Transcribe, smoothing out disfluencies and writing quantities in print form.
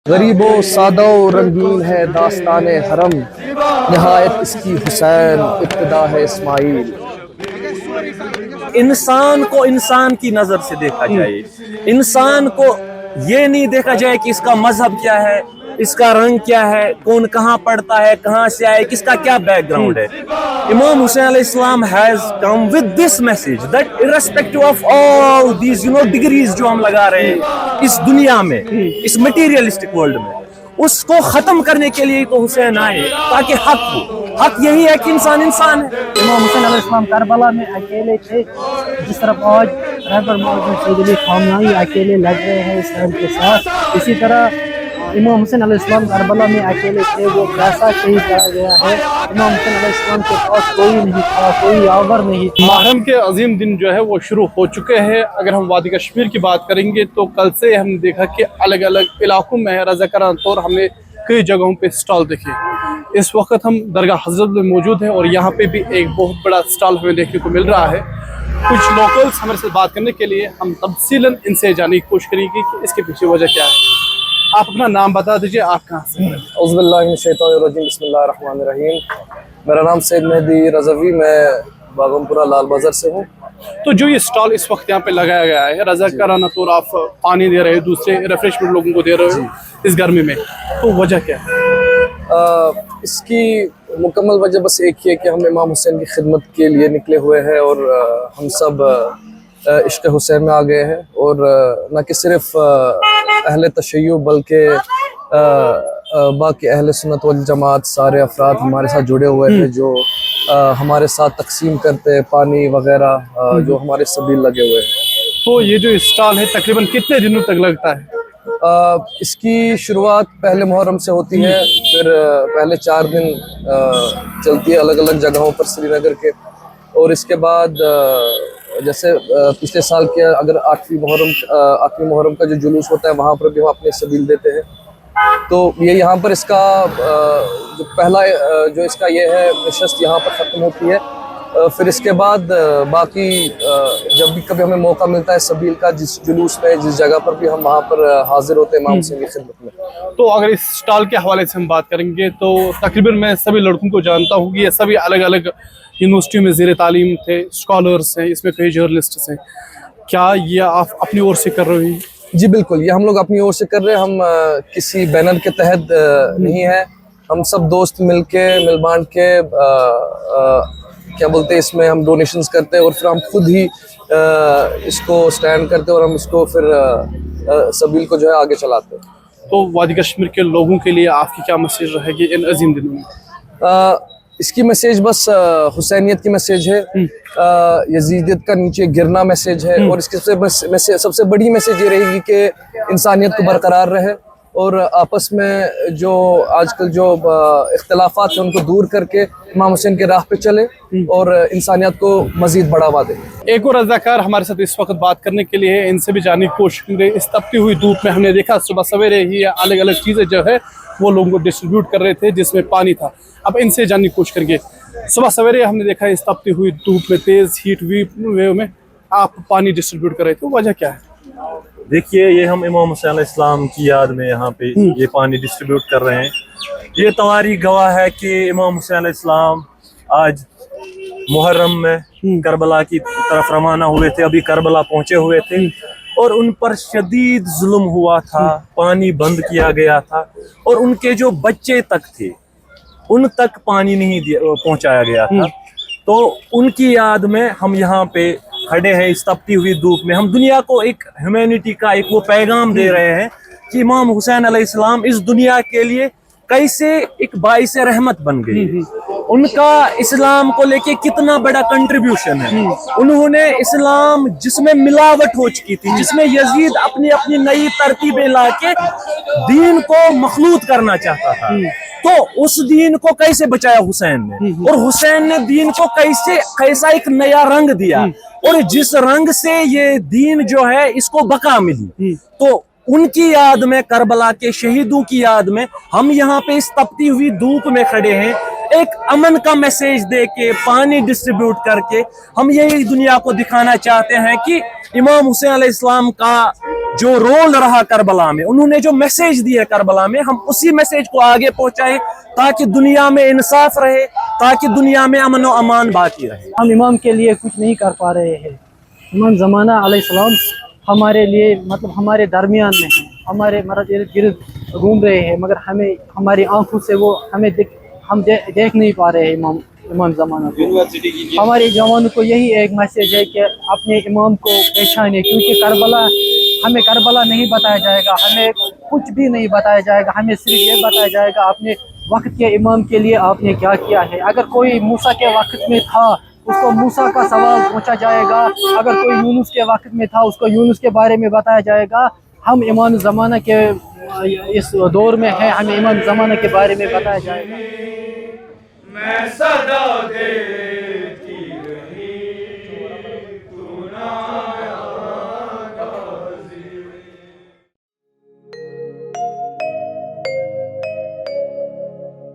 غریب و سادہ و رنگین ہے داستان حرم، نہایت اس کی حسین ابتدا ہے اسماعیل۔ انسان کو انسان کی نظر سے دیکھا جائے، انسان کو یہ نہیں دیکھا جائے کہ اس کا مذہب کیا ہے، اس کا رنگ کیا ہے، کون کہاں پڑھتا ہے، کہاں سے آئے، کس کا کیا بیک گراؤنڈ ہے۔ امام حسین علیہ السلام has come with this message that irrespective of all these degrees جو ہم لگا رہے ہیں اس دنیا میں، اس materialistic world میں، اس کو ختم کرنے کے لیے تو حسین آئے تاکہ حق ہو۔ حق یہی ہے کہ انسان انسان ہے۔ امام حسین علیہ السلام کربلا میں اکیلے تھے، جس طرح آج رہبر مولانا سید علی خامنہئی اکیلے لڑ رہے ہیں اسلام کے ساتھ، اسی طرح امام حسین علیہ السلام کربلا میں اکیلے تھے، وہ کیسا شہید کیا گیا ہے۔ امام حسین علیہ السلام کے پاس کوئی نہیں تھا، کوئی آور نہیں تھا۔ محرم کے عظیم دن جو ہے وہ شروع ہو چکے ہیں۔ اگر ہم وادی کشمیر کی بات کریں گے تو کل سے ہم نے دیکھا کہ الگ الگ علاقوں میں رضاکارانہ طور ہم نے کئی جگہوں پہ سٹال دیکھے۔ اس وقت ہم درگاہ حضرت میں موجود ہیں اور یہاں پہ بھی ایک بہت بڑا سٹال ہمیں دیکھنے کو مل رہا ہے۔ کچھ لوکلز ہمارے ساتھ بات کرنے کے لیے ہم تفصیلاً ان سے جاننے کی کوشش کریں گے کہ اس کے پیچھے وجہ کیا ہے۔ آپ اپنا نام بتا دیجئے، آپ کہاں سے ہیں؟ اعوذ باللہ من الشیطان الرجیم، بسم اللہ الرحمن الرحیم۔ میرا نام سید مہدی رضوی، میں باغم پورہ لال بازار سے ہوں۔ تو جو یہ سٹال اس وقت یہاں پہ لگایا گیا ہے، رضاکارانہ طور آپ پانی دے رہے ہیں، دوسرے ریفریشمنٹ لوگوں کو دے رہے ہو اس گرمی میں، تو وجہ کیا ہے؟ اس کی مکمل وجہ بس ایک ہی ہے کہ ہم امام حسین کی خدمت کے لیے نکلے ہوئے ہیں اور ہم سب عشق حسین میں آ گئے ہیں، اور نہ کہ صرف اہل تشیع بلکہ باقی اہل سنت والجماعت سارے افراد ہمارے ساتھ جڑے ہوئے ہیں جو ہمارے ساتھ تقسیم کرتے ہیں پانی وغیرہ، جو ہمارے سبیل لگے ہوئے ہیں۔ تو یہ جو اسٹال ہے تقریباً کتنے دنوں تک لگتا ہے؟ اس کی شروعات پہلے محرم سے ہوتی ہے، پھر پہلے 4 دن چلتی ہے الگ الگ جگہوں پر سری نگر کے، اور اس کے بعد جیسے پچھلے سال کے اگر 8ویں محرم کا جو جلوس ہوتا ہے وہاں پر بھی ہم اپنے سبیل دیتے ہیں۔ تو یہ یہاں پر اس کا جو پہلا جو اس کا یہ ہے نشست یہاں پر ختم ہوتی ہے، پھر اس کے بعد باقی جب بھی کبھی ہمیں موقع ملتا ہے سبیل کا، جس جلوس میں جس جگہ پر بھی ہم وہاں پر حاضر ہوتے ہیں امام حسین کی خدمت میں۔ تو اگر اس سٹال کے حوالے سے ہم بات کریں گے تو تقریباً میں سبھی لڑکوں کو جانتا ہوں کہ یہ سبھی الگ الگ یونیورسٹیوں میں زیر تعلیم تھے، اسکالرس ہیں، اس میں کئی جرنلسٹس ہیں۔ کیا یہ آپ اپنی اور سے کر رہے ہیں؟ جی بالکل، یہ ہم لوگ اپنی اور سے کر رہے ہیں، ہم کسی بینر کے تحت نہیں ہیں، ہم سب دوست مل بانٹ کے کیا بولتے ہیں اس میں ہم ڈونیشنز کرتے ہیں، اور پھر ہم خود ہی اس کو سٹینڈ کرتے ہیں اور ہم اس کو پھر سبیل کو جو ہے آگے چلاتے ہیں۔ تو وادی کشمیر کے لوگوں کے لیے آپ کی کیا میسیج رہے گی ان عظیم دنوں میں؟ اس کی میسیج بس حسینیت کی میسیج ہے، یزیدیت کا نیچے گرنا میسیج ہے، اور اس کی سب سے بڑی میسیج یہ رہے گی کہ انسانیت کو برقرار رہے اور آپس میں جو آج کل جو اختلافات ہیں ان کو دور کر کے امام حسین کے راہ پہ چلے اور انسانیت کو مزید بڑھاوا دے۔ ایک اور رضاکار ہمارے ساتھ اس وقت بات کرنے کے لیے ہے، ان سے بھی جاننے کی کوشش کریں گے۔ اس تپتی ہوئی دھوپ میں ہم نے دیکھا صبح سویرے ہی الگ الگ چیزیں جو ہے وہ لوگوں کو ڈسٹریبیوٹ کر رہے تھے جس میں پانی تھا۔ اب ان سے جاننے کی کوشش کریں گے۔ صبح سویرے ہم نے دیکھا اس تپتی ہوئی دھوپ میں، تیز ہیٹ ویو میں آپ پانی ڈسٹریبیوٹ کر رہے تھے، وجہ کیا ہے؟ دیکھیے، یہ ہم امام حسین علیہ السلام کی یاد میں یہاں پہ یہ پانی ڈسٹریبیوٹ کر رہے ہیں۔ یہ تمہاری گواہ ہے کہ امام حسین علیہ السلام آج محرم میں کربلا کی طرف روانہ ہوئے تھے، ابھی کربلا پہنچے ہوئے تھے، اور ان پر شدید ظلم ہوا تھا، پانی بند کیا گیا تھا، اور ان کے جو بچے تک تھے ان تک پانی نہیں پہنچایا گیا تھا۔ تو ان کی یاد میں ہم یہاں پہ کھڑے ہیں اس تپتی ہوئی دھوپ میں۔ ہم دنیا کو ایک ہیومینٹی کا ایک وہ پیغام دے رہے ہیں کہ امام حسین علیہ السلام اس دنیا کے لیے کیسے ایک باعث رحمت بن گئی، ان کا اسلام کو لے کے کتنا بڑا کنٹریبیوشن ہے۔ انہوں نے اسلام جس میں ملاوٹ ہو چکی تھی، جس میں یزید اپنی نئی ترتیبیں لا کے دین کو مخلوط کرنا چاہتا تھا، تو اس دین کو کیسے بچایا حسین نے، اور حسین نے دین کو کیسا ایک نیا رنگ دیا، اور جس رنگ سے یہ دین جو ہے اس کو بقا ملی۔ تو ان کی یاد میں، کربلا کے شہیدوں کی یاد میں ہم یہاں پہ اس تپتی ہوئی دھوپ میں کھڑے ہیں، ایک امن کا میسیج دے کے، پانی ڈسٹریبیوٹ کر کے ہم یہی دنیا کو دکھانا چاہتے ہیں کہ امام حسین علیہ السلام کا جو رول رہا کربلا میں, انہوں نے جو میسیج دیا کربلا میں, ہم اسی میسیج کو آگے پہنچائیں تاکہ دنیا میں انصاف رہے, تاکہ دنیا میں امن و امان باقی رہے. ہم امام کے لیے کچھ نہیں کر پا رہے ہیں. امام زمانہ علیہ السلام ہمارے لیے مطلب ہمارے درمیان میں ہیں, ہمارے ارد گرد گھوم رہے ہیں, مگر ہمیں ہماری آنکھوں سے وہ ہم دیکھ نہیں پا رہے ہیں امام زمانہ کو. ہمارے جوانوں کو یہی ایک میسیج ہے کہ اپنے امام کو پہچانے, کیونکہ ہمیں کربلا نہیں بتایا جائے گا, ہمیں کچھ بھی نہیں بتایا جائے گا, ہمیں صرف یہ بتایا جائے گا اپنے وقت کے امام کے لیے آپ نے کیا کیا ہے. اگر کوئی موسیٰ کے وقت میں تھا اس کو موسیٰ کا سوال پوچھا جائے گا, اگر کوئی یونس کے وقت میں تھا اس کو یونس کے بارے میں بتایا جائے گا. ہم امام زمانہ کے اس دور میں ہیں, ہمیں امام زمانہ کے بارے میں بتایا جائے گا.